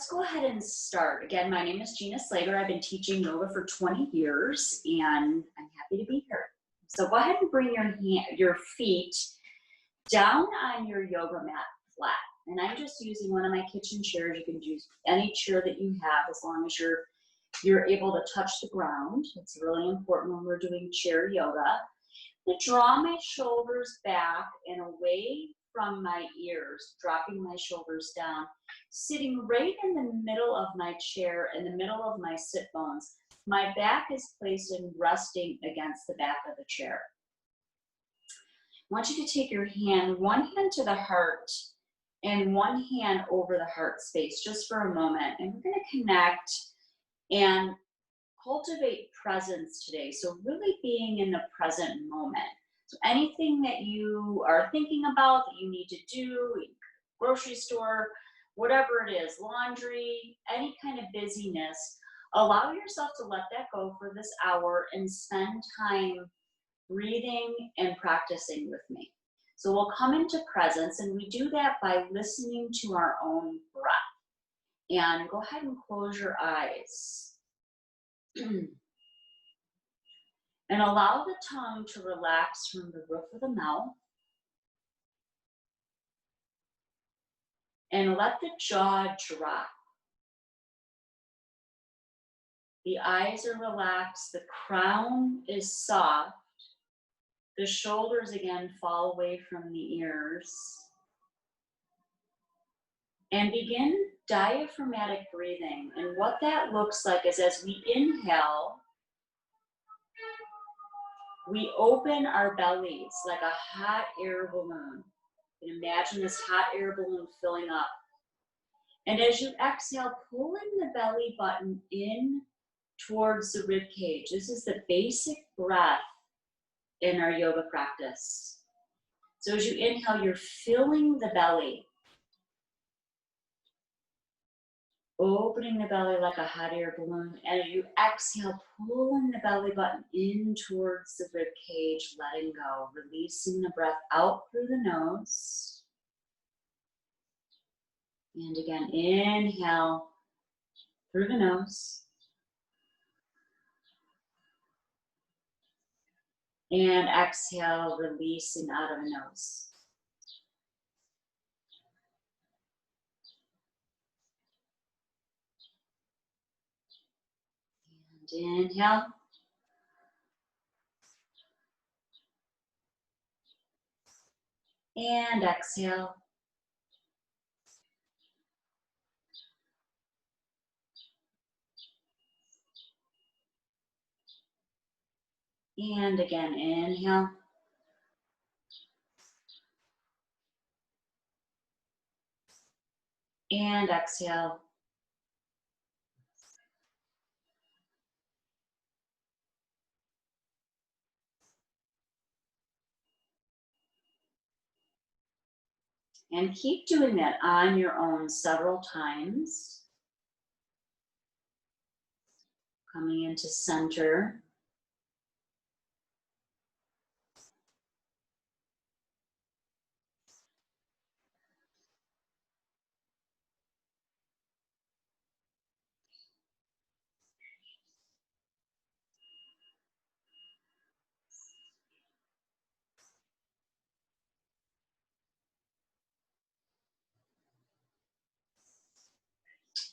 let's go ahead and start. Again, my name is Gina Slater. I've been teaching yoga for 20 years, and I'm happy to be here. So go ahead and bring your feet down on your yoga mat flat. And I'm just using one of my kitchen chairs. You can use any chair that you have as long as you're able to touch the ground. It's really important when we're doing chair yoga. To draw my shoulders back and away from my ears, dropping my shoulders down, sitting right in the middle of my chair, in the middle of my sit bones. My back is placed and resting against the back of the chair. I want you to take your hand, one hand to the heart and one hand over the heart space just for a moment. And we're going to connect and cultivate presence today. So really being in the present moment. So anything that you are thinking about that you need to do, grocery store, whatever it is, laundry, any kind of busyness, allow yourself to let that go for this hour and spend time breathing and practicing with me. So we'll come into presence, and we do that by listening to our own breath. And go ahead and close your eyes. And allow the tongue to relax from the roof of the mouth. And let the jaw drop. The eyes are relaxed, the crown is soft. The shoulders again fall away from the ears. And begin diaphragmatic breathing. And what that looks like is as we inhale, we open our bellies like a hot air balloon. You can imagine this hot air balloon filling up. And as you exhale, pulling the belly button in towards the rib cage. This is the basic breath in our yoga practice. So as you inhale, you're filling the belly. Opening the belly like a hot air balloon. And as you exhale, pulling the belly button in towards the rib cage, letting go, releasing the breath out through the nose. And again, inhale through the nose. And exhale, releasing out of the nose. Inhale. And exhale. And again, inhale. And exhale. And keep doing that on your own several times. Coming into center.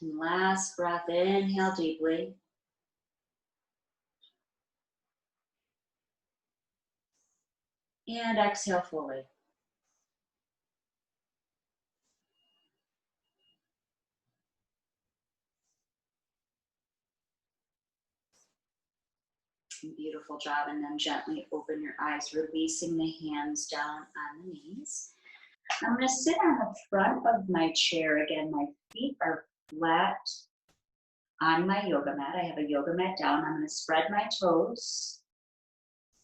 And last breath, inhale deeply. And exhale fully. Beautiful job. And then gently open your eyes, releasing the hands down on the knees. I'm going to sit on the front of my chair. Again, my feet are flat on my yoga mat. I have a yoga mat down. I'm going to spread my toes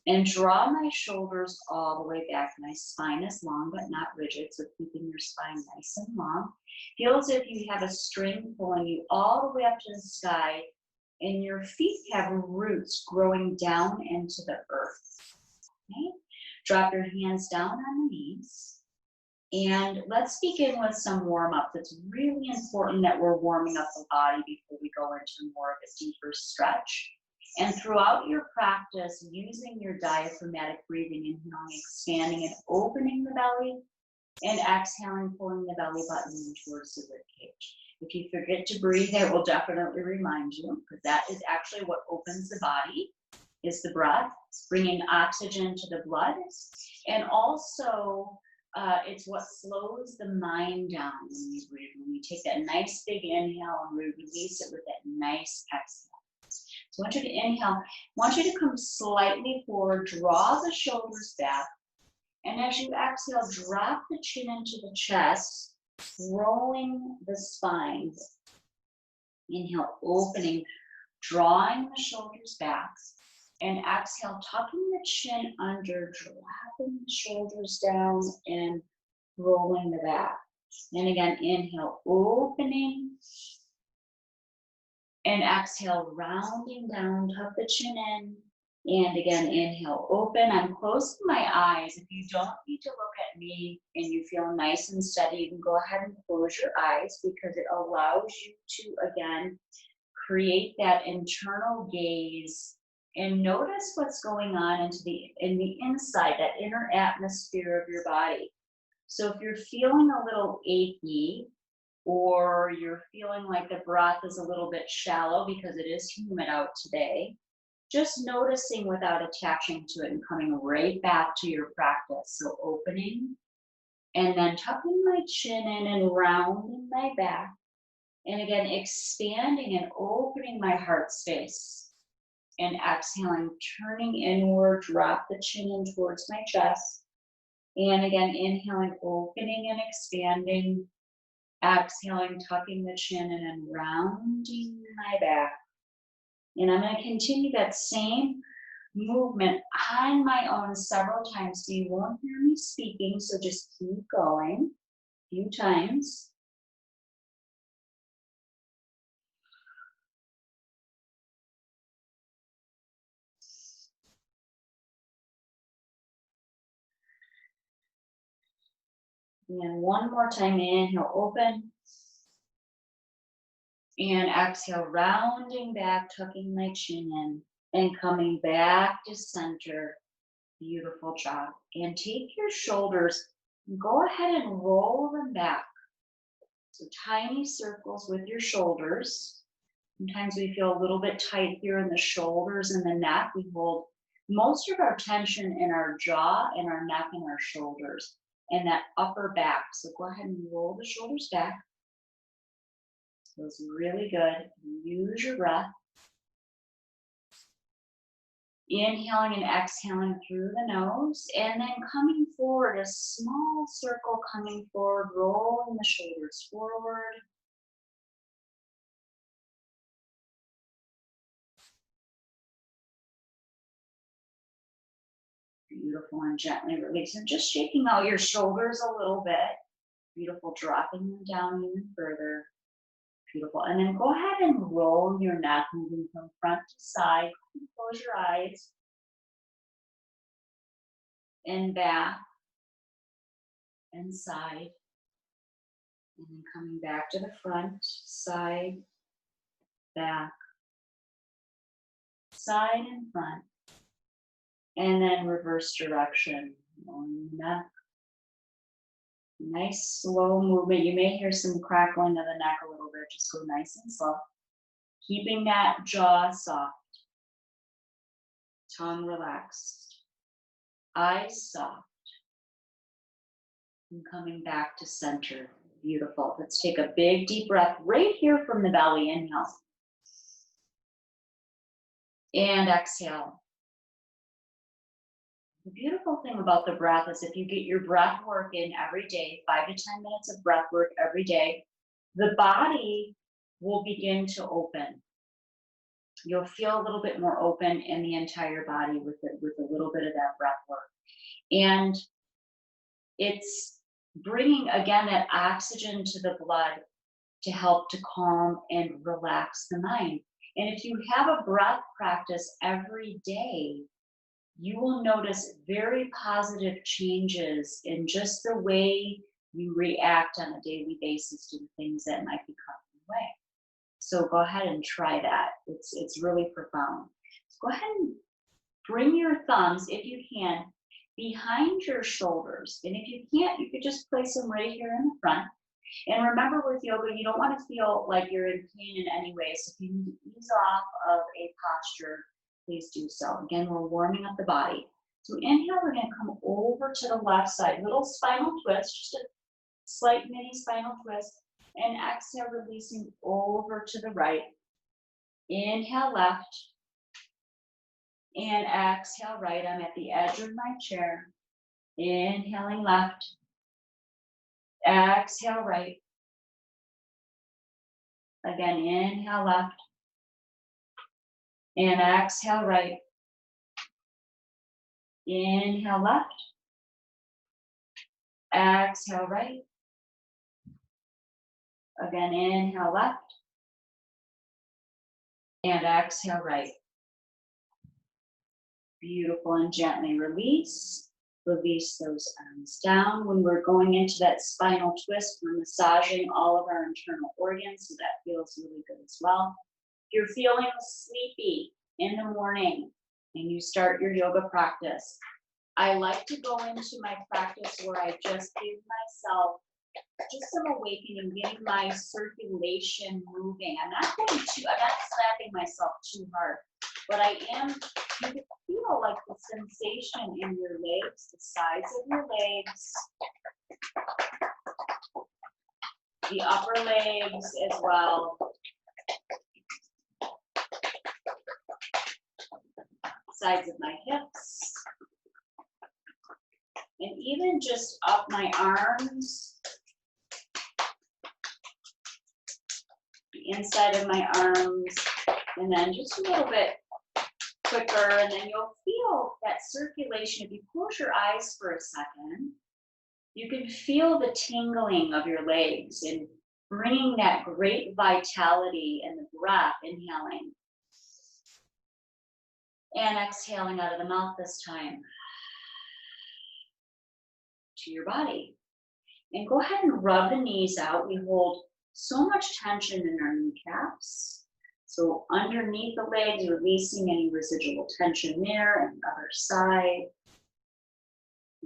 and draw my shoulders all the way back. My spine is long but not rigid, so keeping your spine nice and long. Feel as if you have a string pulling you all the way up to the sky, and your feet have roots growing down into the earth. Okay? Drop your hands down on the knees. And let's begin with some warm up. It's really important that we're warming up the body before we go into more of a deeper stretch. And throughout your practice, using your diaphragmatic breathing, inhaling, expanding, and opening the belly, and exhaling, pulling the belly button in towards the rib cage. If you forget to breathe, I will definitely remind you, because that is actually what opens the body, is the breath. It's bringing oxygen to the blood. And also, it's what slows the mind down when we breathe. When we take that nice big inhale and we release it with that nice exhale. So I want you to inhale. I want you to come slightly forward, draw the shoulders back. And as you exhale, drop the chin into the chest, rolling the spine. Inhale, opening, drawing the shoulders back. And exhale, tucking the chin under, dropping the shoulders down and rolling the back. And again, inhale, opening. And exhale, rounding down, tuck the chin in. And again, inhale, open. I'm closing my eyes. If you don't need to look at me and you feel nice and steady, you can go ahead and close your eyes, because it allows you to, again, create that internal gaze and notice what's going on in the inside, that inner atmosphere of your body. So if you're feeling a little achy, or you're feeling like the breath is a little bit shallow because it is humid out today, just noticing without attaching to it and coming right back to your practice. So opening, and then tucking my chin in and rounding my back. And again, expanding and opening my heart space. And exhaling, turning inward, drop the chin in towards my chest. And again, inhaling, opening and expanding. Exhaling, tucking the chin in and rounding my back. And I'm going to continue that same movement on my own several times. So you won't hear me speaking, so just keep going a few times. And one more time, inhale, open. And exhale, rounding back, tucking my chin in, and coming back to center. Beautiful job. And take your shoulders, and go ahead and roll them back. So tiny circles with your shoulders. Sometimes we feel a little bit tight here in the shoulders and the neck. We hold most of our tension in our jaw and our neck and our shoulders and that upper back. So go ahead and roll the shoulders back. Feels really good. Use your breath. Inhaling and exhaling through the nose, and then coming forward, a small circle coming forward, rolling the shoulders forward. Beautiful, and gently release. And just shaking out your shoulders a little bit. Beautiful, dropping them down even further. Beautiful. And then go ahead and roll your neck, moving from front to side. Close your eyes. And back. And side. And then coming back to the front, side, back, side and front. And then reverse direction. Rolling the neck. Nice slow movement. You may hear some crackling of the neck a little bit. Just go nice and slow. Keeping that jaw soft. Tongue relaxed. Eyes soft. And coming back to center. Beautiful. Let's take a big deep breath right here from the belly. Inhale. And exhale. The beautiful thing about the breath is if you get your breath work in every day, 5 to 10 minutes of breath work every day, the body will begin to open. You'll feel a little bit more open in the entire body with a little bit of that breath work. And it's bringing, again, that oxygen to the blood to help to calm and relax the mind. And if you have a breath practice every day, you will notice very positive changes in just the way you react on a daily basis to the things that might be coming your way. So go ahead and try that. It's really profound. So go ahead and bring your thumbs, if you can, behind your shoulders. And if you can't, you could just place them right here in the front. And remember, with yoga, you don't want to feel like you're in pain in any way. So if you need to ease off of a posture, please do so. Again, we're warming up the body. So inhale, we're going to come over to the left side. Little spinal twist, just a slight mini spinal twist. And exhale, releasing over to the right. Inhale, left. And exhale, right. I'm at the edge of my chair. Inhaling left. Exhale, right. Again, inhale, left. And exhale, right. Inhale, left. Exhale, right. Again, inhale, left. And exhale, right. Beautiful, and gently release. Release those arms down. When we're going into that spinal twist, we're massaging all of our internal organs, so that feels really good as well. If you're feeling sleepy in the morning and you start your yoga practice, I like to go into my practice where I just give myself just some awakening, getting my circulation moving. I'm not slapping myself too hard, but I am, you can feel like the sensation in your legs, the sides of your legs, the upper legs as well. Sides of my hips. And even just up my arms, the inside of my arms, and then just a little bit quicker, and then you'll feel that circulation. If you close your eyes for a second, you can feel the tingling of your legs and bringing that great vitality in the breath, inhaling and exhaling out of the mouth this time to your body. And go ahead and rub the knees out. We hold so much tension in our kneecaps. So underneath the legs, releasing any residual tension there, and the other side,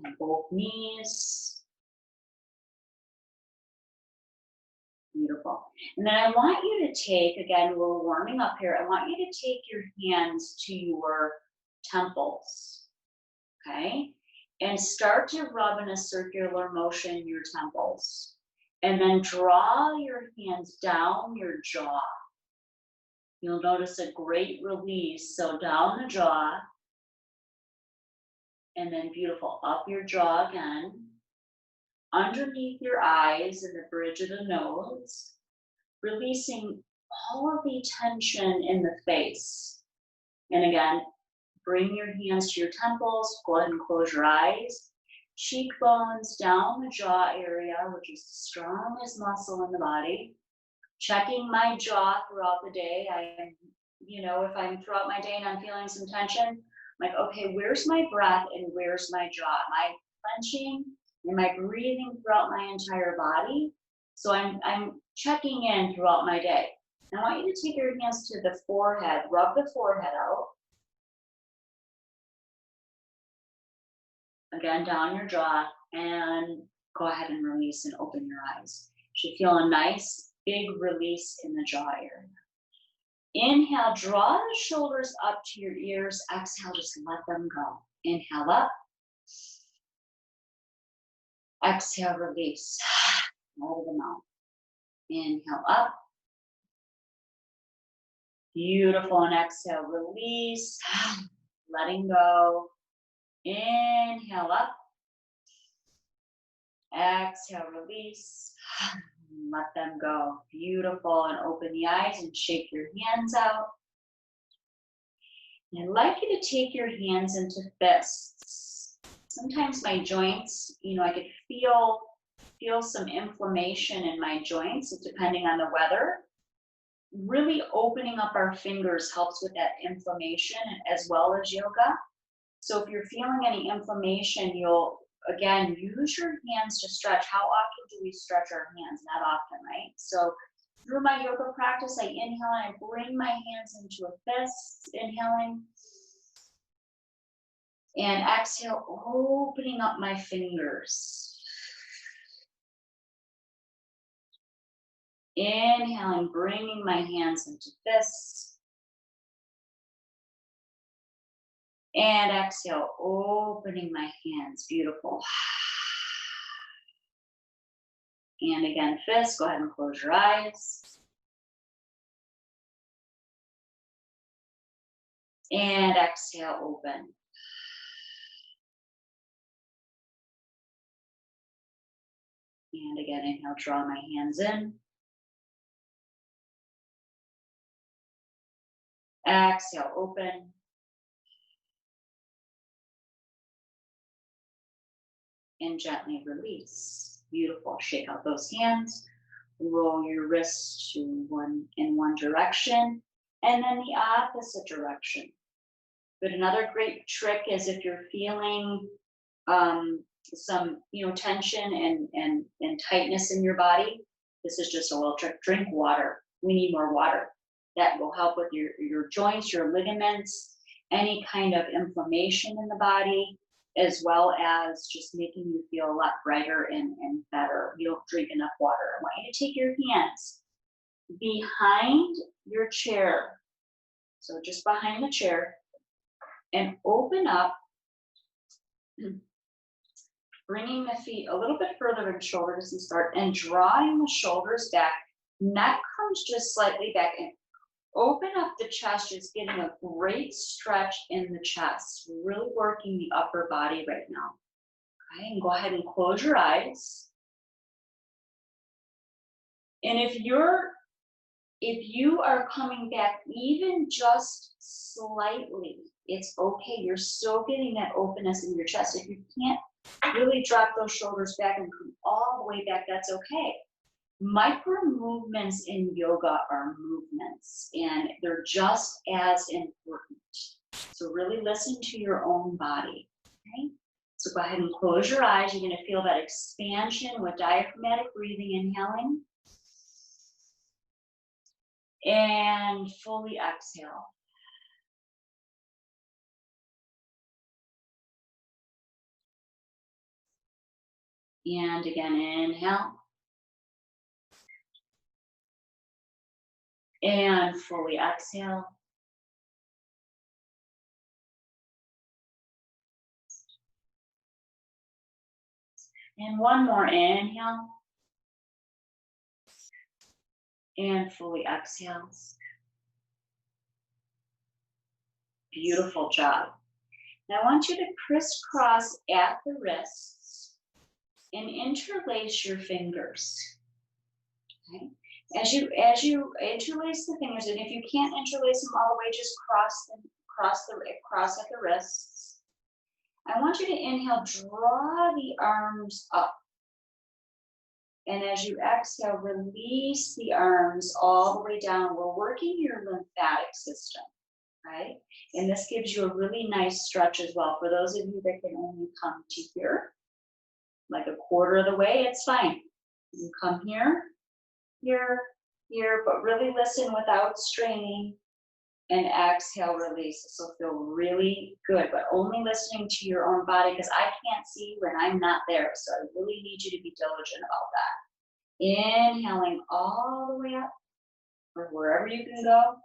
and both knees. Beautiful. And then I want you to take, again, we're warming up here, I want you to take your hands to your temples, okay? And start to rub in a circular motion your temples. And then draw your hands down your jaw. You'll notice a great release. So down the jaw, and then beautiful, up your jaw again, underneath your eyes and the bridge of the nose, releasing all of the tension in the face. And again, bring your hands to your temples, go ahead and close your eyes. Cheekbones down the jaw area, which is the strongest muscle in the body. Checking my jaw throughout the day. If I'm throughout my day and I'm feeling some tension, I'm like, okay, where's my breath and where's my jaw? Am I clenching? Am I breathing throughout my entire body? So I'm checking in throughout my day. And I want you to take your hands to the forehead, rub the forehead out. Again, down your jaw, and go ahead and release and open your eyes. You should feel a nice big release in the jaw area. Inhale, draw the shoulders up to your ears. Exhale, just let them go. Inhale up. Exhale, release out of the mouth. Inhale up. Beautiful, and exhale, release, letting go. Inhale up. Exhale, release. Let them go. Beautiful. And open the eyes and shake your hands out. And I'd like you to take your hands into fists. Sometimes my joints, I could feel some inflammation in my joints, depending on the weather. Really opening up our fingers helps with that inflammation as well as yoga. So if you're feeling any inflammation, you'll again, use your hands to stretch. How often do we stretch our hands? Not often, right? So through my yoga practice, I inhale and I bring my hands into a fist, inhaling. And exhale, opening up my fingers. Inhaling, bringing my hands into fists. And exhale, opening my hands. Beautiful. And again, fists. Go ahead and close your eyes. And exhale, open. And again, inhale, draw my hands in. Exhale, open. And gently release. Beautiful. Shake out those hands. Roll your wrists to one direction and then the opposite direction. But another great trick is if you're feeling some tension and tightness in your body, this is just a little trick. Drink water. We need more water. That will help with your joints, your ligaments, any kind of inflammation in the body, as well as just making you feel a lot brighter and better. You don't drink enough water. I want you to take your hands behind your chair. So just behind the chair and open up, bringing the feet a little bit further in shoulders and start and drawing the shoulders back. Neck comes just slightly back and open up the chest, just getting a great stretch in the chest, really working the upper body right now. Okay, and go ahead and close your eyes. And if you are coming back even just slightly, it's okay. You're still getting that openness in your chest. If you can't really drop those shoulders back and come all the way back, that's okay. Micro movements in yoga are movements, and they're just as important. So really listen to your own body, okay? So go ahead and close your eyes. You're going to feel that expansion with diaphragmatic breathing, inhaling. And fully exhale. And again, inhale. And fully exhale. And one more inhale. And fully exhale. Beautiful job. Now I want you to crisscross at the wrists and interlace your fingers. Okay? As you interlace the fingers, and if you can't interlace them all the way, just cross at the wrists. I want you to inhale, draw the arms up. And as you exhale, release the arms all the way down. We're working your lymphatic system, right? And this gives you a really nice stretch as well. For those of you that can only come to here, like a quarter of the way, it's fine. You can come here, here, here, but really listen without straining. And exhale, release. This will feel really good, but only listening to your own body, because I can't see you and I'm not there. So I really need you to be diligent about that. Inhaling all the way up, or wherever you can go.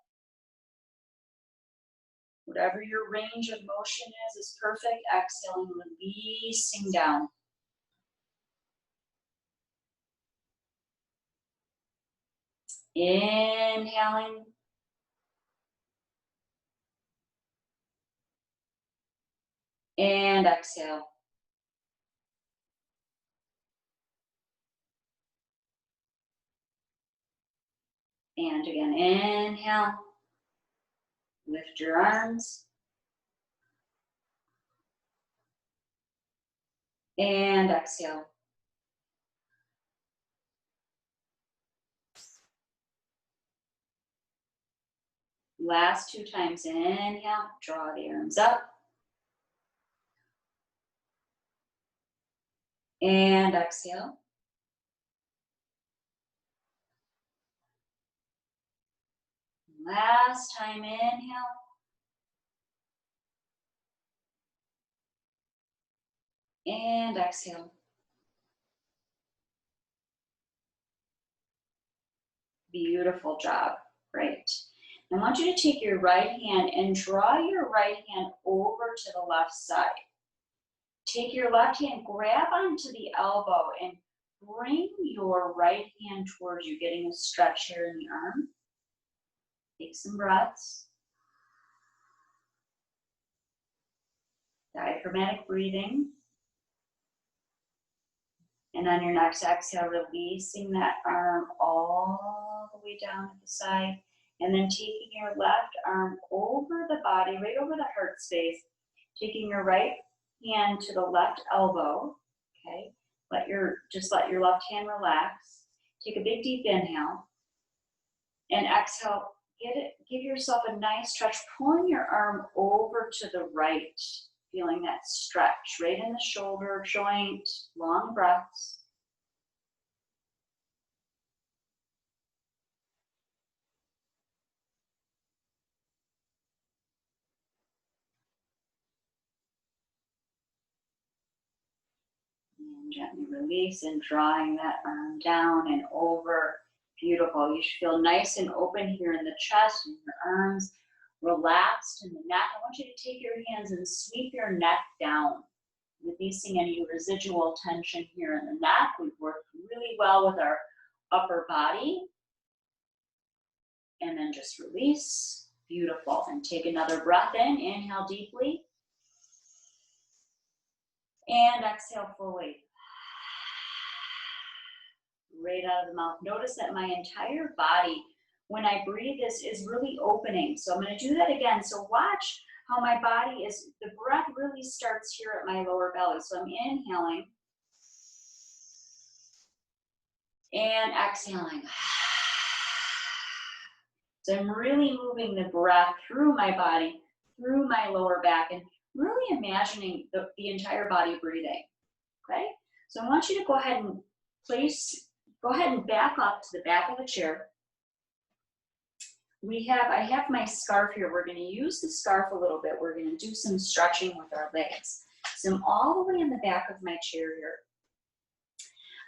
Whatever your range of motion is perfect. Exhaling, releasing down. Inhaling. And exhale. And again, inhale. Lift your arms. And exhale. Last 2 times. Inhale, draw the arms up. And exhale. Last time, inhale. And exhale. Beautiful job. Great. I want you to take your right hand and draw your right hand over to the left side. Take your left hand, grab onto the elbow, and bring your right hand towards you, getting a stretch here in the arm. Take some breaths. Diaphragmatic breathing. And on your next exhale, releasing that arm all the way down to the side. And then taking your left arm over the body, right over the heart space. Taking your right hand to the left elbow. Okay. Just let your left hand relax. Take a big deep inhale. And exhale. Give yourself a nice stretch. Pulling your arm over to the right. Feeling that stretch right in the shoulder joint. Long breaths. And gently release and drawing that arm down and over. Beautiful. You should feel nice and open here in the chest and your arms relaxed in the neck. I want you to take your hands and sweep your neck down, releasing any residual tension here in the neck. We've worked really well with our upper body. And then just release. Beautiful. And take another breath in. Inhale deeply. And exhale fully. Right out of the mouth. Notice that my entire body, when I breathe, is really opening. So I'm going to do that again. So watch how my body is, the breath really starts here at my lower belly. So I'm inhaling and exhaling. So I'm really moving the breath through my body, through my lower back, and really imagining the entire body breathing. Okay? So I want you to go ahead and back up to the back of the chair. I have my scarf here. We're going to use the scarf a little bit. We're going to do some stretching with our legs. So I'm all the way in the back of my chair here.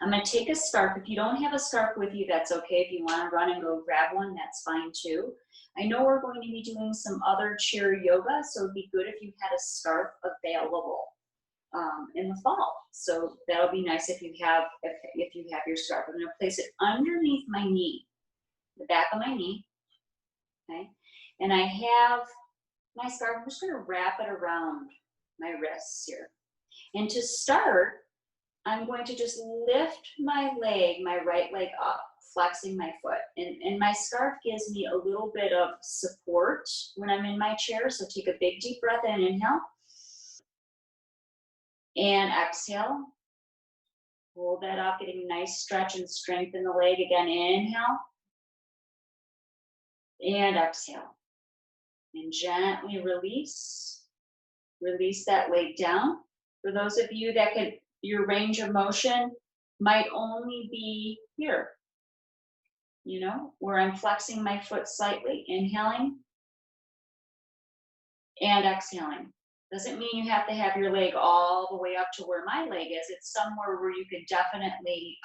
I'm going to take a scarf. If you don't have a scarf with you, that's okay. If you want to run and go grab one, that's fine too. I know we're going to be doing some other chair yoga, so it'd be good if you had a scarf available in the fall. So that'll be nice if you have your scarf. I'm going to place it underneath my knee, the back of my knee. Okay, and I have my scarf. I'm just going to wrap it around my wrists here. And to start, I'm going to just lift my leg, my right leg up, flexing my foot. And my scarf gives me a little bit of support when I'm in my chair. So take a big deep breath in, inhale. And exhale. Hold that up, getting a nice stretch and strength in the leg. Again, inhale. And exhale. And gently release. Release that leg down. For those of you that your range of motion might only be here, where I'm flexing my foot slightly, inhaling and exhaling. Doesn't mean you have to have your leg all the way up to where my leg is. It's somewhere where you could definitely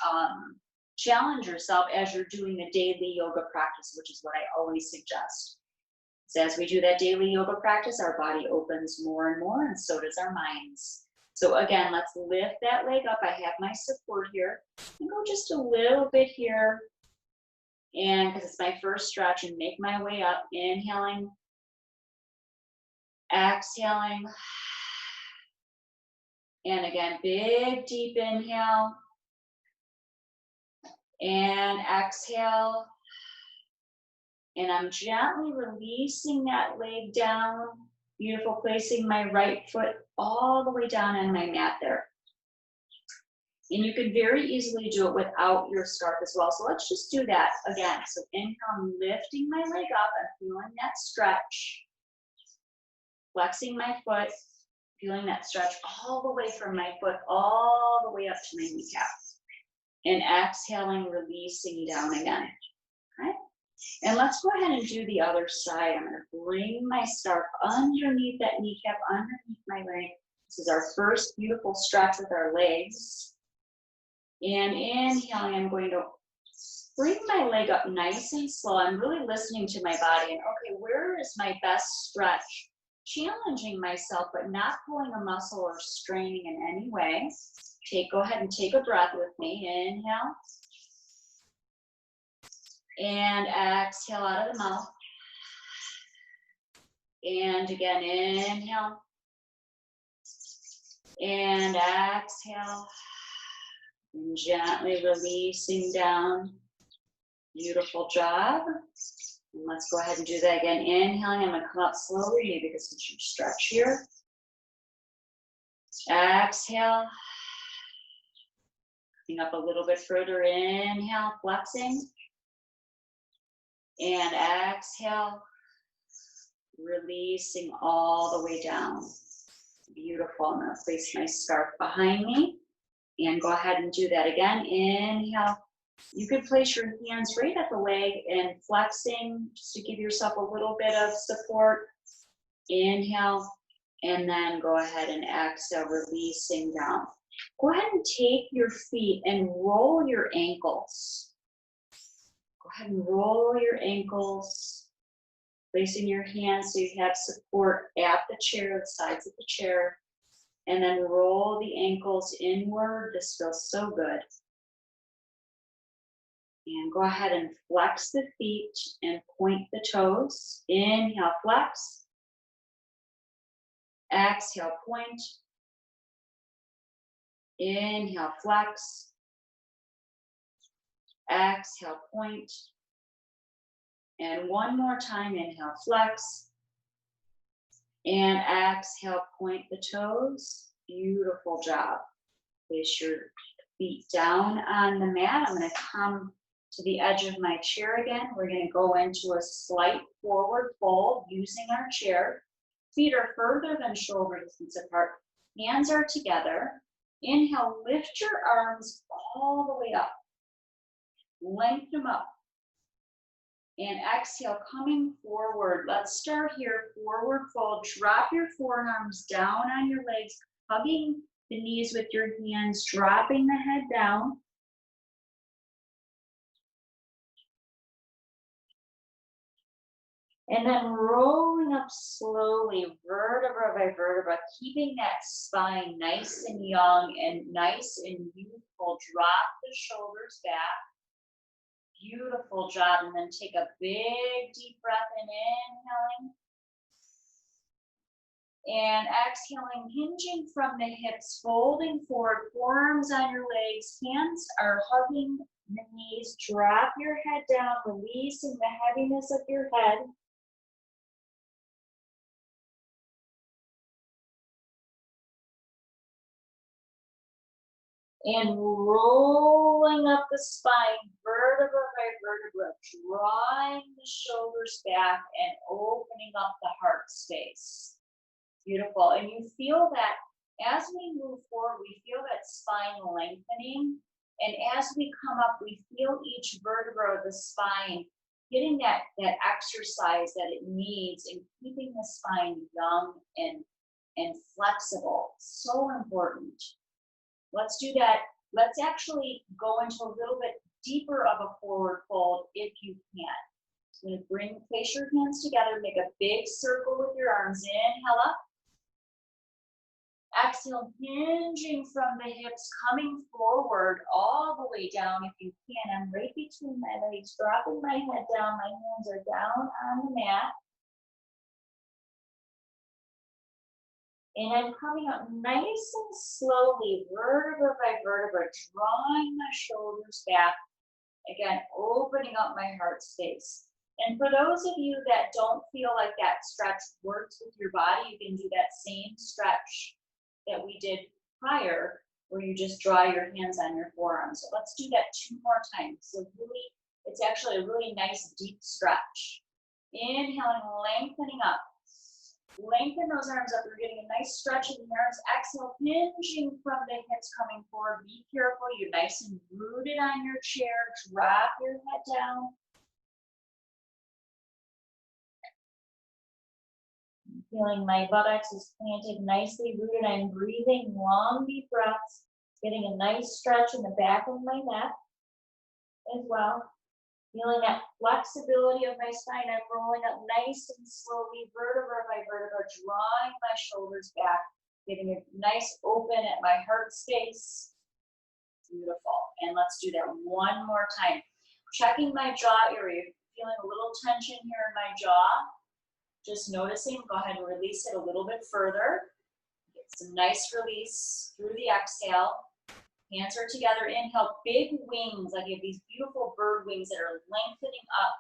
challenge yourself as you're doing a daily yoga practice, which is what I always suggest. So as we do that daily yoga practice, our body opens more and more, and so does our minds. So again, let's lift that leg up. I have my support here. And go just a little bit here. And because it's my first stretch, and make my way up. Inhaling. Exhaling. And again, big deep inhale. And exhale. And I'm gently releasing that leg down. Beautiful, placing my right foot all the way down on my mat there. And you can very easily do it without your scarf as well. So let's just do that again. So inhale, I'm lifting my leg up. I'm feeling that stretch. Flexing my foot. Feeling that stretch all the way from my foot all the way up to my kneecap. And exhaling, releasing down again. Okay? And let's go ahead and do the other side. I'm going to bring my scarf underneath that kneecap, underneath my leg. This is our first beautiful stretch with our legs. And inhaling, I'm going to bring my leg up nice and slow. I'm really listening to my body. And okay, where is my best stretch? Challenging myself, but not pulling a muscle or straining in any way. Go ahead and take a breath with me. Inhale. And exhale out of the mouth. And again, inhale. And exhale. And gently releasing down. Beautiful job. And let's go ahead and do that again. Inhaling, I'm going to come up slowly, maybe this is your stretch here. Exhale. Coming up a little bit further. Inhale, flexing. And exhale, releasing all the way down. Beautiful. I'm going to place my scarf behind me. And go ahead and do that again. Inhale. You could place your hands right at the leg and flexing just to give yourself a little bit of support. Inhale, and then go ahead and exhale, releasing down. Go ahead and take your feet and roll your ankles. Go ahead and roll your ankles, placing your hands so you have support at the chair, the sides of the chair, and then roll the ankles inward. This feels so good. And go ahead and flex the feet and point the toes. Inhale, flex. Exhale, point. Inhale, flex. Exhale, point. And one more time, inhale, flex. And exhale, point the toes. Beautiful job. Place your feet down on the mat. I'm going to come to the edge of my chair again. We're going to go into a slight forward fold using our chair. Feet are further than shoulder distance apart. Hands are together. Inhale, lift your arms all the way up. Lengthen them up. And exhale, coming forward. Let's start here, forward fold. Drop your forearms down on your legs, hugging the knees with your hands, dropping the head down. And then rolling up slowly, vertebra by vertebra, keeping that spine nice and young and nice and youthful. Drop the shoulders back. Beautiful job. And then take a big deep breath in, inhaling. And exhaling, hinging from the hips, folding forward, forearms on your legs, hands are hugging the knees. Drop your head down, releasing the heaviness of your head. And rolling up the spine, vertebra by vertebra, drawing the shoulders back and opening up the heart space. Beautiful. And you feel that as we move forward, we feel that spine lengthening. And as we come up, we feel each vertebra of the spine getting that exercise that it needs and keeping the spine young and flexible. So important. Let's do that. Let's actually go into a little bit deeper of a forward fold if you can. So I'm going to place your hands together, make a big circle with your arms. Inhale up. Exhale, hinging from the hips, coming forward all the way down if you can. I'm right between my legs, dropping my head down. My hands are down on the mat. And I'm coming up nice and slowly, vertebra by vertebra, drawing my shoulders back. Again, opening up my heart space. And for those of you that don't feel like that stretch works with your body, you can do that same stretch that we did prior, where you just draw your hands on your forearms. So let's do that 2 more times. So really, it's actually a really nice deep stretch. Inhaling, lengthening up. Lengthen those arms up. You're getting a nice stretch in the arms. Exhale, hinging from the hips coming forward. Be careful. You're nice and rooted on your chair. Drop your head down. Feeling my buttocks is planted nicely rooted. I'm breathing long, deep breaths. Getting a nice stretch in the back of my neck as well. Feeling that flexibility of my spine. I'm rolling up nice and slowly, vertebra by vertebra, drawing my shoulders back, getting a nice open at my heart space. Beautiful. And let's do that one more time. Checking my jaw area. Feeling a little tension here in my jaw. Just noticing. Go ahead and release it a little bit further. Get some nice release through the exhale. Hands are together. Inhale, big wings, like you have these beautiful bird wings that are lengthening up.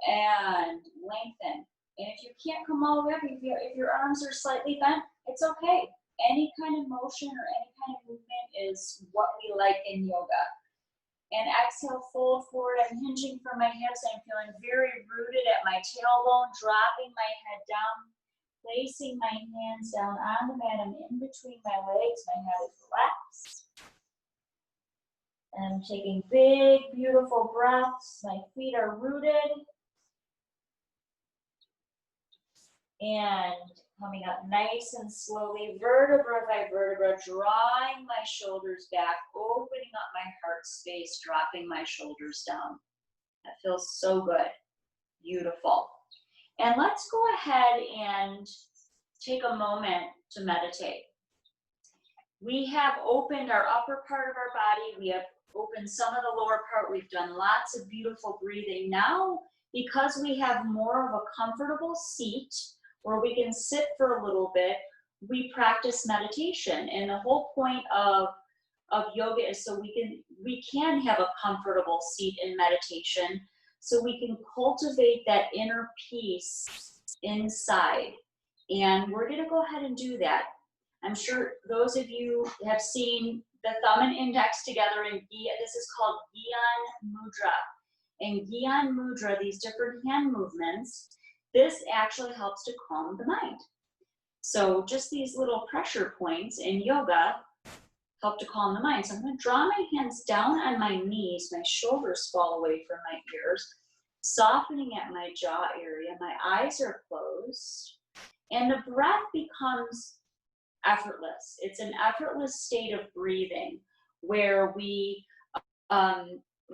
And lengthen. And if you can't come all the way up, if your arms are slightly bent, it's okay. Any kind of motion or any kind of movement is what we like in yoga. And exhale, fold forward. I'm hinging from my hips. I'm feeling very rooted at my tailbone, dropping my head down, placing my hands down on the mat. I'm in between my legs. My head is relaxed. And I'm taking big, beautiful breaths. My feet are rooted. And coming up nice and slowly, vertebra by vertebra, drawing my shoulders back, opening up my heart space, dropping my shoulders down. That feels so good. Beautiful. And let's go ahead and take a moment to meditate. We have opened our upper part of our body. We have opened some of the lower part. We've done lots of beautiful breathing. Now, because we have more of a comfortable seat where we can sit for a little bit, we practice meditation. And the whole point of yoga is so we can have a comfortable seat in meditation, so we can cultivate that inner peace inside. And we're going to go ahead and do that. I'm sure those of you have seen the thumb and index together in this is called Gyan Mudra. And Gyan Mudra, these different hand movements, this actually helps to calm the mind. So just these little pressure points in yoga help to calm the mind. So I'm going to draw my hands down on my knees. My shoulders fall away from my ears, softening at my jaw area. My eyes are closed. And the breath becomes effortless. It's an effortless state of breathing where we're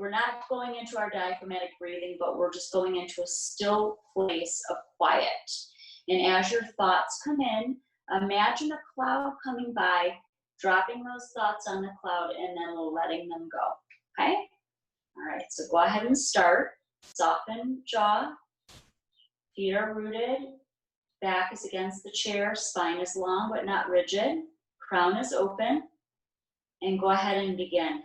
not going into our diaphragmatic breathing, but we're just going into a still place of quiet. And as your thoughts come in, imagine a cloud coming by, dropping those thoughts on the cloud, and then letting them go. Okay? All right, so go ahead and start. Soften jaw. Feet are rooted. Back is against the chair. Spine is long but not rigid. Crown is open. And go ahead and begin.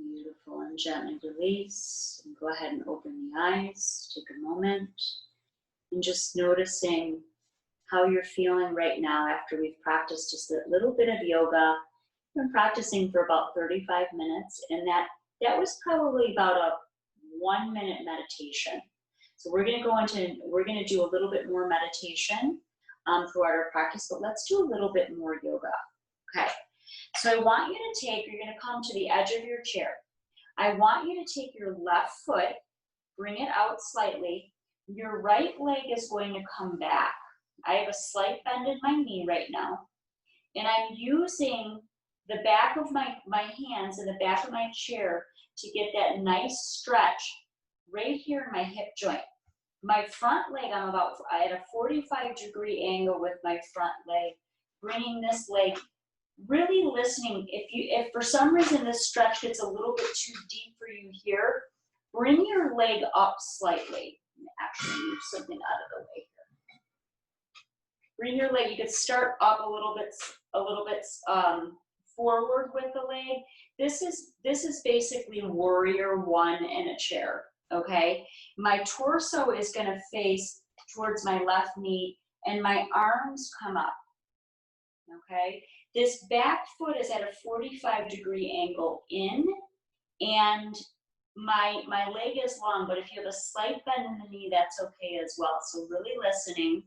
Beautiful, and gently release. And go ahead and open the eyes. Take a moment and just noticing how you're feeling right now after we've practiced just a little bit of yoga. We've been practicing for about 35 minutes, and that was probably about a 1-minute meditation. So we're going to do a little bit more meditation throughout our practice, but let's do a little bit more yoga. Okay. So I want you to take, you're going to come to the edge of your chair. I want you to take your left foot, bring it out slightly. Your right leg is going to come back. I have a slight bend in my knee right now. And I'm using the back of my hands and the back of my chair to get that nice stretch right here in my hip joint. My front leg, I had a 45-degree angle with my front leg, bringing this leg, really listening. If for some reason this stretch gets a little bit too deep for you here, bring your leg up slightly. Actually move something out of the way here. Bring your leg, you could start up a little bit forward with the leg. This is basically warrior one in a chair, okay? My torso is gonna face towards my left knee and my arms come up, okay? This back foot is at a 45-degree angle in, and my leg is long, but if you have a slight bend in the knee, that's okay as well. So really listening.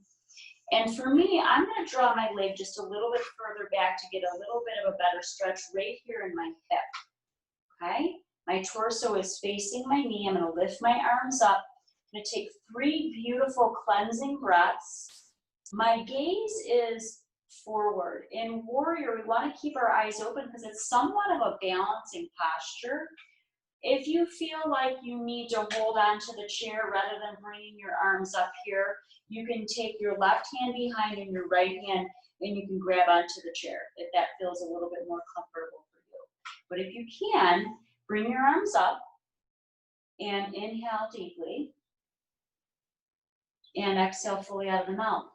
And for me, I'm going to draw my leg just a little bit further back to get a little bit of a better stretch right here in my hip. Okay? My torso is facing my knee. I'm going to lift my arms up. I'm going to take 3 beautiful cleansing breaths. My gaze is forward. In warrior, we want to keep our eyes open because it's somewhat of a balancing posture. If you feel like you need to hold on to the chair rather than bringing your arms up here, you can take your left hand behind and your right hand and you can grab onto the chair if that feels a little bit more comfortable for you. But if you can, bring your arms up and inhale deeply and exhale fully out of the mouth.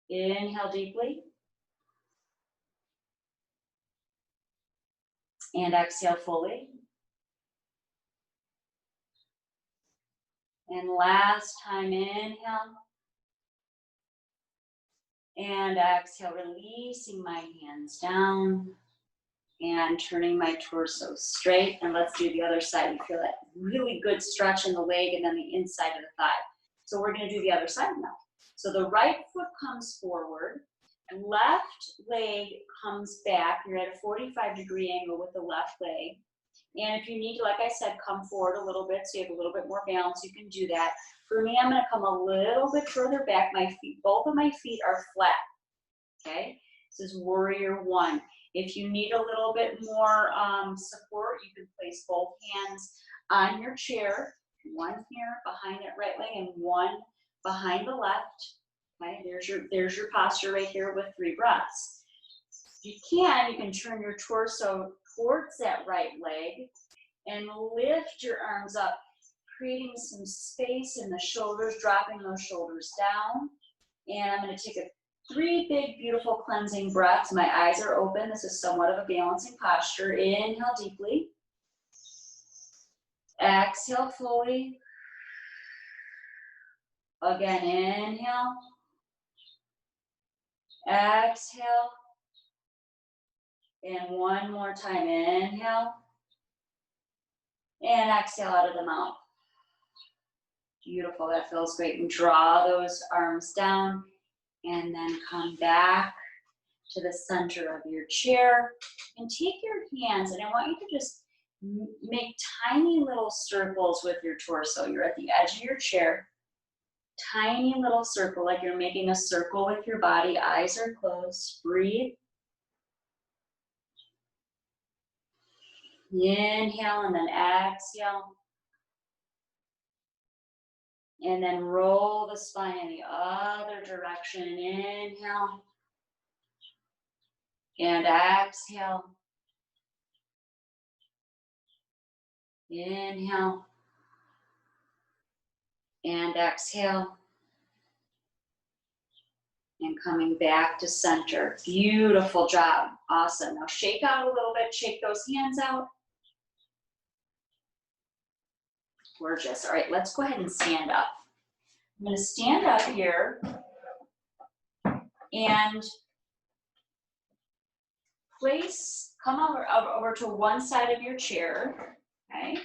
Inhale deeply and exhale fully. And last time, inhale and exhale, releasing my hands down and turning my torso straight. And let's do the other side. You feel that really good stretch in the leg and then the inside of the thigh. So we're going to do the other side now. So the right foot comes forward, left leg comes back. You're at a 45-degree angle with the left leg. And if you need to, like I said, come forward a little bit so you have a little bit more balance, you can do that. For me, I'm going to come a little bit further back. My feet, both of my feet are flat, okay? This is warrior one. If you need a little bit more support, you can place both hands on your chair, one here behind that right leg and one behind the left, okay? There's your posture right here with 3 breaths. If you can turn your torso towards that right leg and lift your arms up, creating some space in the shoulders, dropping those shoulders down. And I'm going to take 3 big, beautiful cleansing breaths. My eyes are open. This is somewhat of a balancing posture. Inhale deeply. Exhale fully. Again, inhale. Exhale. And one more time, inhale. And exhale out of the mouth. Beautiful, that feels great. And draw those arms down and then come back to the center of your chair. And take your hands, and I want you to just make tiny little circles with your torso. You're at the edge of your chair. Tiny little circle, like you're making a circle with your body. Eyes are closed. Breathe. Inhale and then exhale. And then roll the spine in the other direction. Inhale. And exhale. Inhale. And exhale. And coming back to center. Beautiful job. Awesome. Now shake out a little bit. Shake those hands out. Gorgeous. All right, let's go ahead and stand up. I'm going to stand up here and come over to one side of your chair, okay?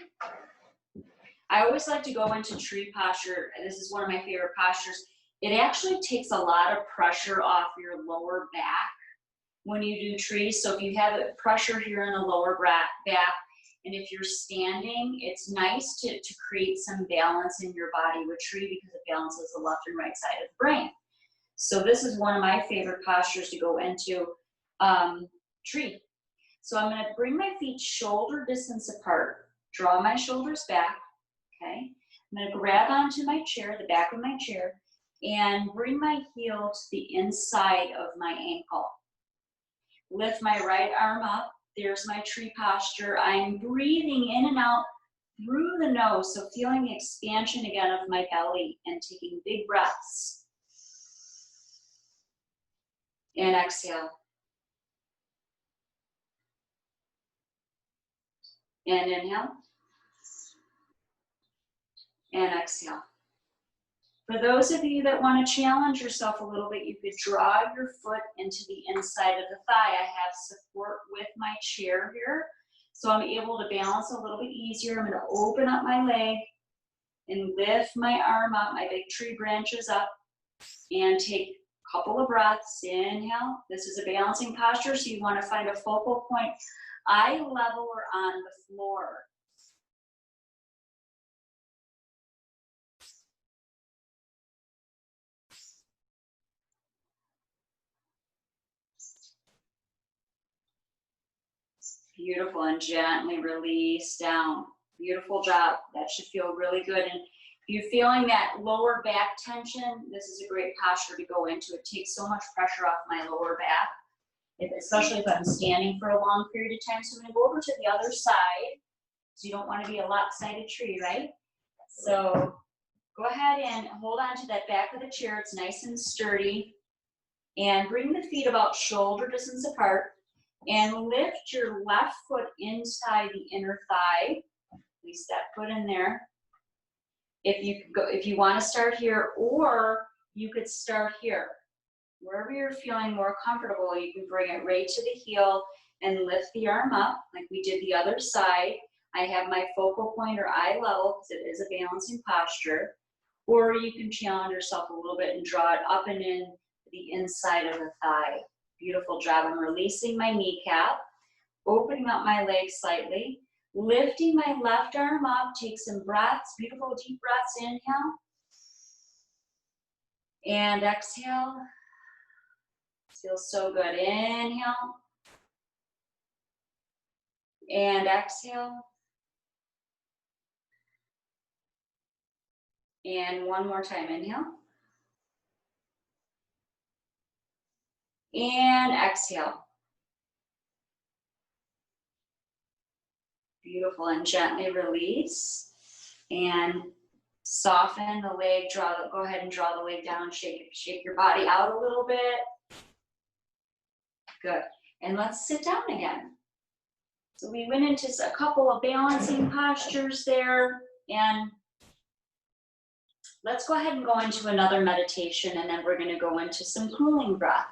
I always like to go into tree posture. This is one of my favorite postures. It actually takes a lot of pressure off your lower back when you do trees. So if you have pressure here in the lower back, and if you're standing, it's nice to create some balance in your body with tree because it balances the left and right side of the brain. So this is one of my favorite postures to go into tree. So I'm going to bring my feet shoulder distance apart, draw my shoulders back, okay? I'm going to grab onto my chair, the back of my chair, and bring my heel to the inside of my ankle. Lift my right arm up. There's my tree posture. I'm breathing in and out through the nose, so feeling expansion again of my belly and taking big breaths. And exhale. And inhale. And exhale. For those of you that want to challenge yourself a little bit, you could draw your foot into the inside of the thigh. I have support with my chair here, so I'm able to balance a little bit easier. I'm going to open up my leg and lift my arm up, my big tree branches up, and take a couple of breaths. Inhale. This is a balancing posture, so you want to find a focal point, eye level or on the floor. Beautiful, and gently release down. Beautiful job. That should feel really good. And if you're feeling that lower back tension, this is a great posture to go into. It takes so much pressure off my lower back, especially if I'm standing for a long period of time. So I'm going to go over to the other side. So you don't want to be a lopsided tree, right? So go ahead and hold on to that back of the chair. It's nice and sturdy. And bring the feet about shoulder distance apart. And lift your left foot inside the inner thigh. Place that foot in there. If you want to start here, or you could start here. Wherever you're feeling more comfortable, you can bring it right to the heel and lift the arm up like we did the other side. I have my focal point or eye level because it is a balancing posture. Or you can challenge yourself a little bit and draw it up and in the inside of the thigh. Beautiful job. I'm releasing my kneecap, opening up my leg slightly, lifting my left arm up, take some breaths, beautiful deep breaths, inhale, and exhale. Feels so good. Inhale, and exhale, and one more time, inhale, and exhale. Beautiful, and gently release and soften the leg. Go ahead and draw the leg down. Shake your body out a little bit. Good. And let's sit down again. So we went into a couple of balancing postures there, and let's go ahead and go into another meditation, and then we're going to go into some cooling breath.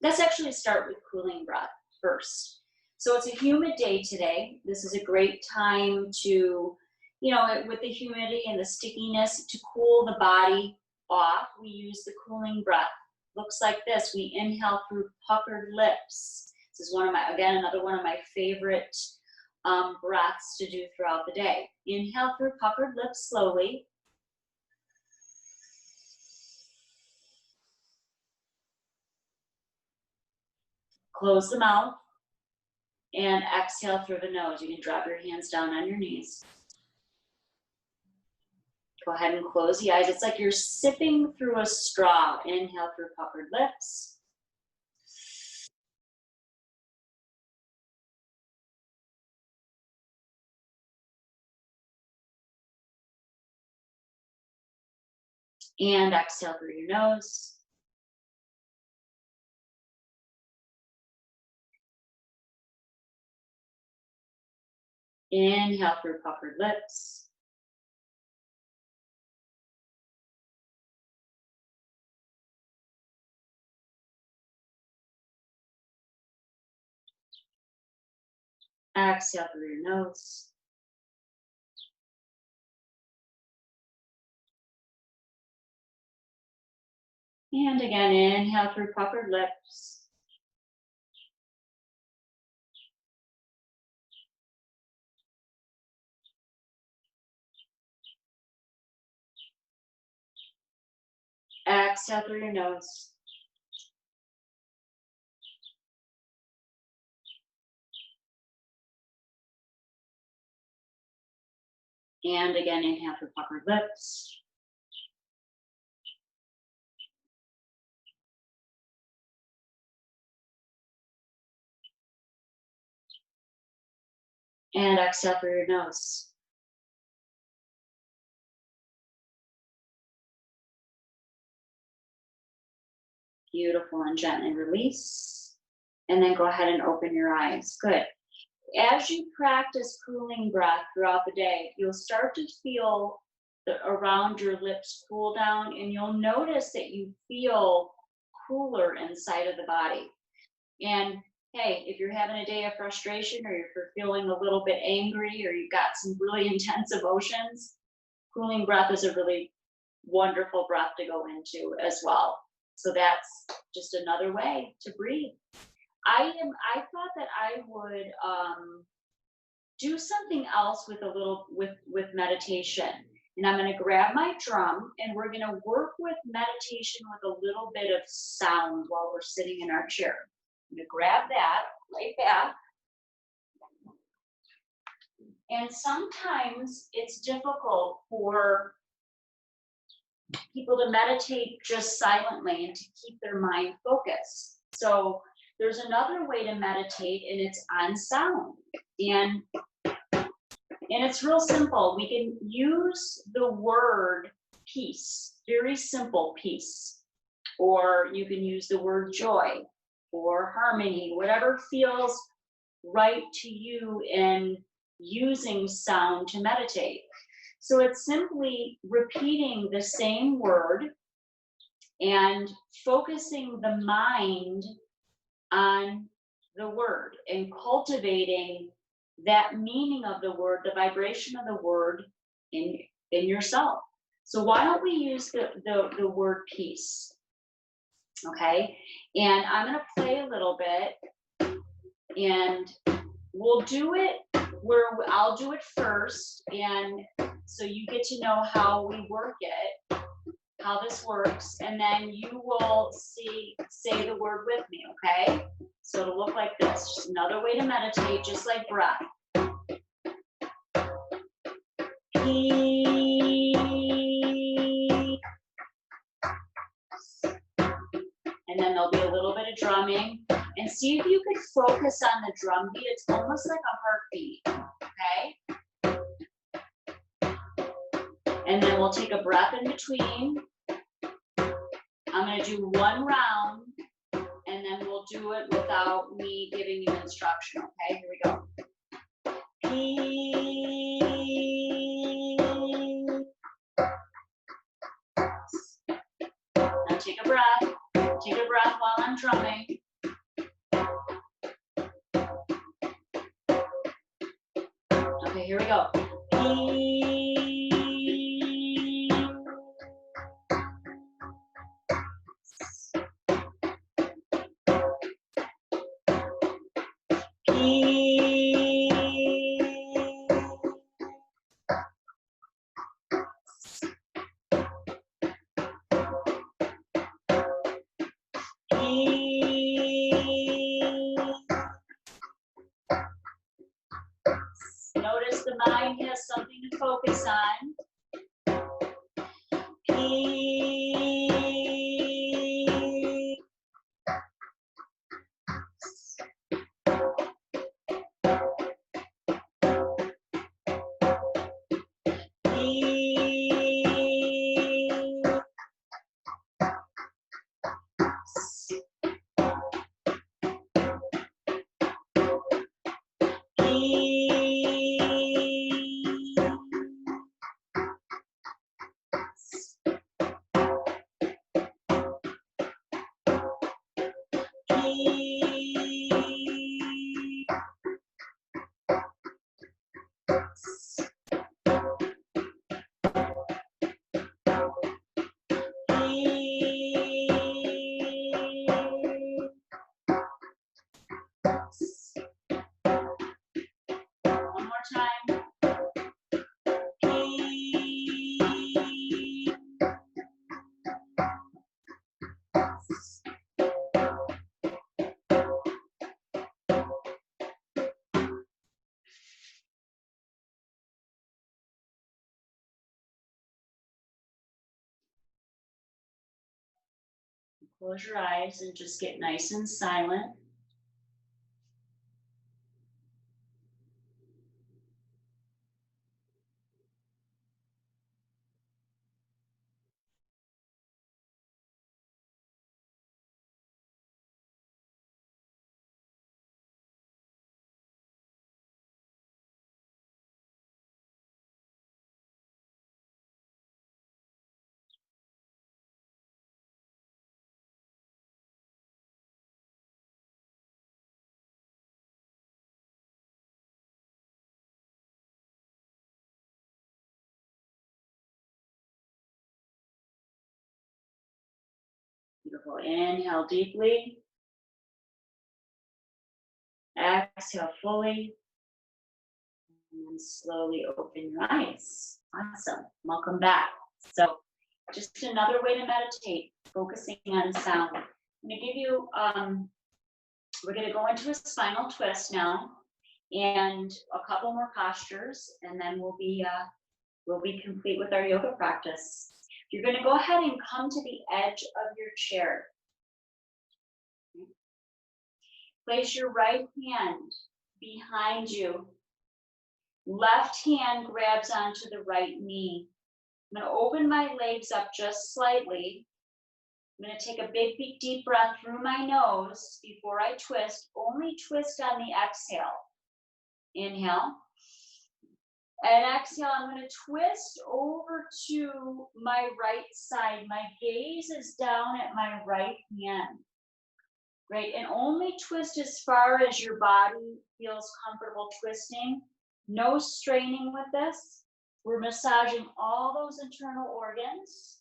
Let's actually start with cooling breath first. So it's a humid day today. This is a great time to, with the humidity and the stickiness, to cool the body off. We use the cooling breath. Looks like this. We inhale through puckered lips. This is another one of my favorite breaths to do throughout the day. Inhale through puckered lips slowly. Close the mouth. And exhale through the nose. You can drop your hands down on your knees. Go ahead and close the eyes. It's like you're sipping through a straw. Inhale through puckered lips. And exhale through your nose. Inhale through puckered lips. Exhale through your nose. And again, inhale through puckered lips. Exhale through your nose. And again, inhale through puckered lips. And exhale through your nose. Beautiful, and gently release. And then go ahead and open your eyes. Good. As you practice cooling breath throughout the day, you'll start to feel around your lips cool down, and you'll notice that you feel cooler inside of the body. And hey, if you're having a day of frustration, or if you're feeling a little bit angry, or you've got some really intense emotions, cooling breath is a really wonderful breath to go into as well. So that's just another way to breathe. I thought that I would do something else with meditation. And I'm going to grab my drum, and we're going to work with meditation with a little bit of sound while we're sitting in our chair. I'm going to grab that right back. And sometimes it's difficult for people to meditate just silently and to keep their mind focused. So there's another way to meditate, and it's on sound. And it's real simple. We can use the word peace, very simple peace. Or you can use the word joy or harmony, whatever feels right to you in using sound to meditate. So it's simply repeating the same word and focusing the mind on the word and cultivating that meaning of the word, the vibration of the word in yourself. So why don't we use the word peace? Okay, and I'm going to play a little bit, and we'll do it where I'll do it first, and so you get to know how we work it, how this works, and then you will say the word with me, okay? So it'll look like this. Just another way to meditate, just like breath. Peace. And then there'll be a little bit of drumming. And see if you could focus on the drum beat. It's almost like a heartbeat, okay? And then we'll take a breath in between. I'm going to do one round, and then we'll do it without me giving you instruction, okay? Here we go. Peace. Now take a breath. Take a breath while I'm drumming. Okay, here we go. Peace. Notice the mind has something to focus on. Peace. Close your eyes and just get nice and silent. Beautiful. Inhale deeply. Exhale fully. And then slowly open your eyes. Awesome. Welcome back. So just another way to meditate, focusing on sound. I'm going to give you, we're going to go into a spinal twist now and a couple more postures, and then we'll be complete with our yoga practice. You're going to go ahead and come to the edge of your chair. Place your right hand behind you. Left hand grabs onto the right knee. I'm going to open my legs up just slightly. I'm going to take a big, deep breath through my nose before I twist. Only twist on the exhale. Inhale. And exhale, I'm going to twist over to my right side. My gaze is down at my right hand. Great. And only twist as far as your body feels comfortable twisting. No straining with this. We're massaging all those internal organs.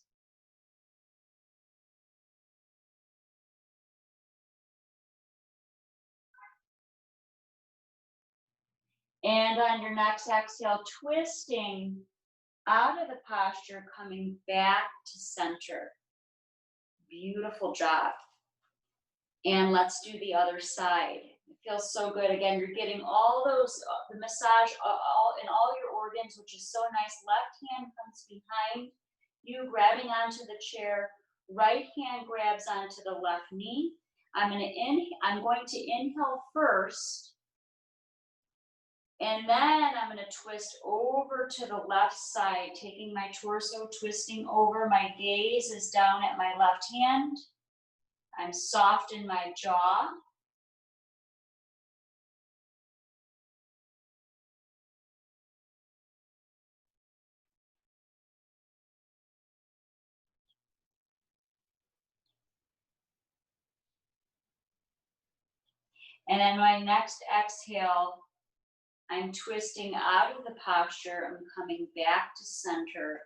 And on your next exhale, twisting out of the posture, coming back to center. Beautiful job. And let's do the other side. It feels so good. Again, you're getting all those, the massage all in all your organs, which is so nice. Left hand comes behind you, grabbing onto the chair. Right hand grabs onto the left knee. I'm going to inhale first. And then I'm going to twist over to the left side, taking my torso, twisting over. My gaze is down at my left hand. I'm soft in my jaw. And then my next exhale, I'm twisting out of the posture. I'm coming back to center.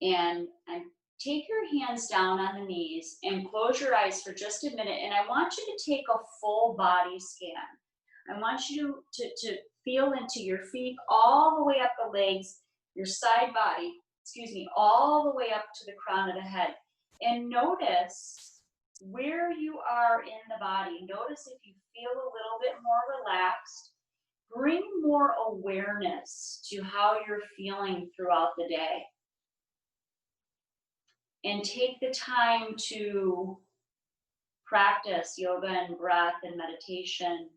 And take your hands down on the knees and close your eyes for just a minute. And I want you to take a full body scan. I want you to feel into your feet all the way up the legs, your side body, all the way up to the crown of the head. And notice where you are in the body. Notice if you feel a little bit more relaxed. Bring more awareness to how you're feeling throughout the day. And take the time to practice yoga and breath and meditation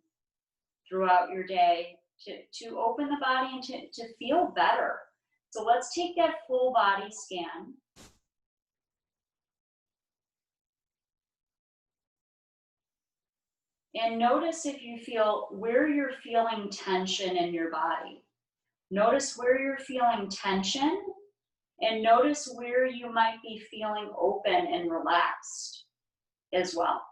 throughout your day to open the body and to feel better. So let's take that full body scan. And notice if you feel where you're feeling tension in your body. Notice where you're feeling tension, and notice where you might be feeling open and relaxed as well.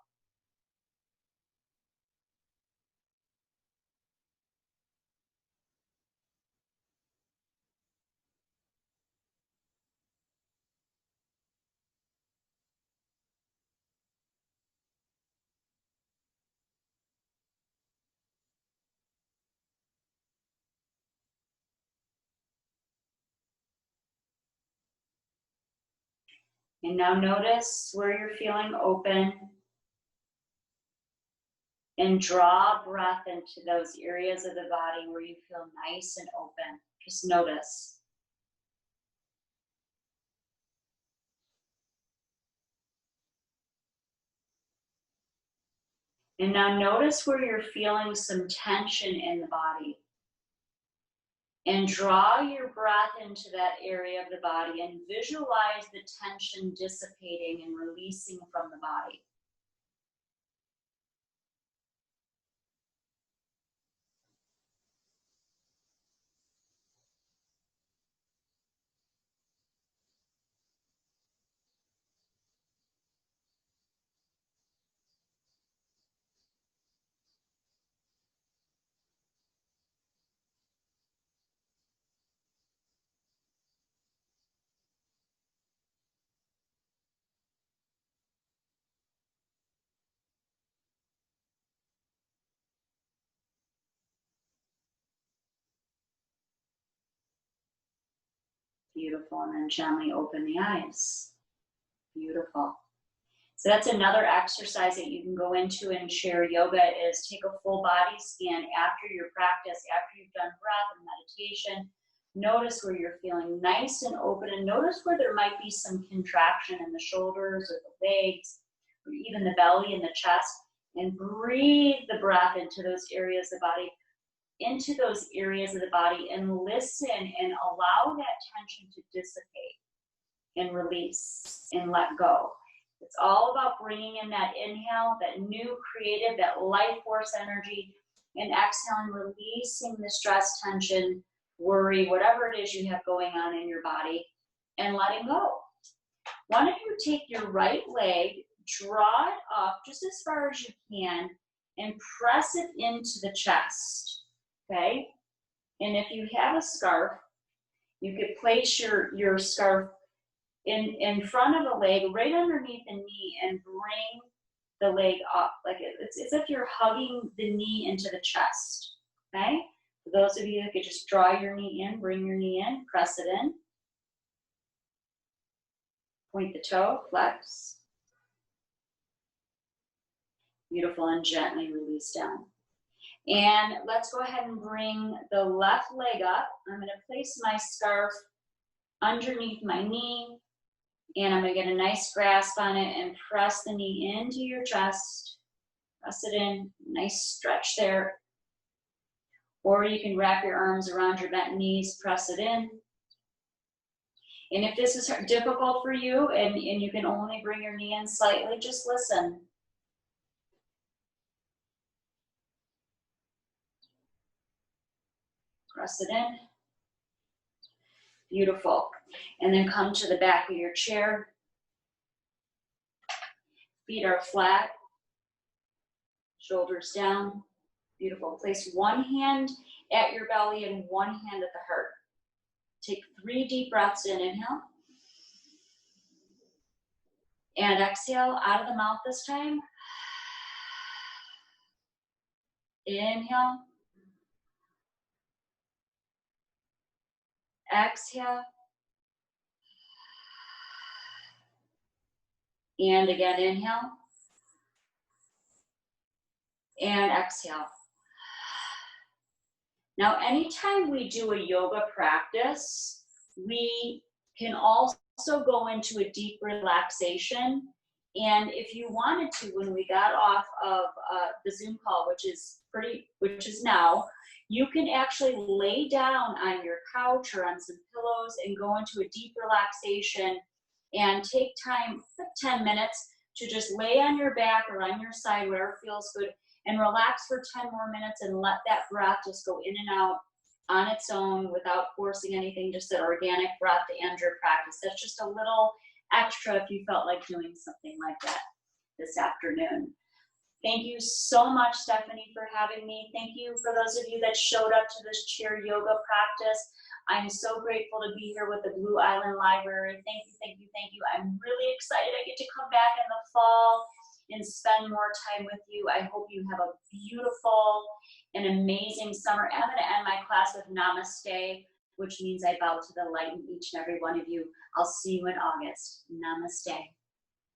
And now notice where you're feeling open, and draw breath into those areas of the body where you feel nice and open. Just notice. And now notice where you're feeling some tension in the body. And draw your breath into that area of the body and visualize the tension dissipating and releasing from the body. Beautiful. And then gently open the eyes. Beautiful. So that's another exercise that you can go into and share yoga is take a full body scan after your practice, after you've done breath and meditation. Notice where you're feeling nice and open, and notice where there might be some contraction in the shoulders or the legs, or even the belly and the chest, and breathe the breath into those areas of the body, and listen and allow that tension to dissipate and release and let go. It's all about bringing in that inhale, that new creative, that life force energy, and exhaling, releasing the stress, tension, worry, whatever it is you have going on in your body, and letting go. Why don't you take your right leg, draw it up just as far as you can, and press it into the chest, okay? And if you have a scarf, you could place your scarf in front of the leg, right underneath the knee, and bring the leg up. Like it's as if you're hugging the knee into the chest, okay? For those of you who could just draw your knee in, bring your knee in, press it in. Point the toe, flex. Beautiful, and gently release down. And let's go ahead and bring the left leg up. I'm gonna place my scarf underneath my knee, and I'm gonna get a nice grasp on it and press the knee into your chest. Press it in, nice stretch there. Or you can wrap your arms around your bent knees, press it in. And if this is difficult for you and you can only bring your knee in slightly, just listen. Press it in. Beautiful. And then come to the back of your chair. Feet are flat. Shoulders down. Beautiful. Place one hand at your belly and one hand at the heart. Take 3 deep breaths in. Inhale. And exhale out of the mouth this time. Inhale. Exhale. And again, inhale. And exhale. Now, anytime we do a yoga practice, we can also go into a deep relaxation. And if you wanted to, when we got off of the Zoom call, which is now, you can actually lay down on your couch or on some pillows and go into a deep relaxation and take time, like 10 minutes, to just lay on your back or on your side, wherever feels good, and relax for 10 more minutes and let that breath just go in and out on its own without forcing anything, just an organic breath to end your practice. That's just a little extra if you felt like doing something like that this afternoon. Thank you so much, Stephanie, for having me. Thank you for those of you that showed up to this chair yoga practice. I'm so grateful to be here with the Blue Island Library. Thank you, thank you, thank you. I'm really excited I get to come back in the fall and spend more time with you. I hope you have a beautiful and amazing summer. I'm going to end my class with Namaste, which means I bow to the light in each and every one of you. I'll see you in August. Namaste.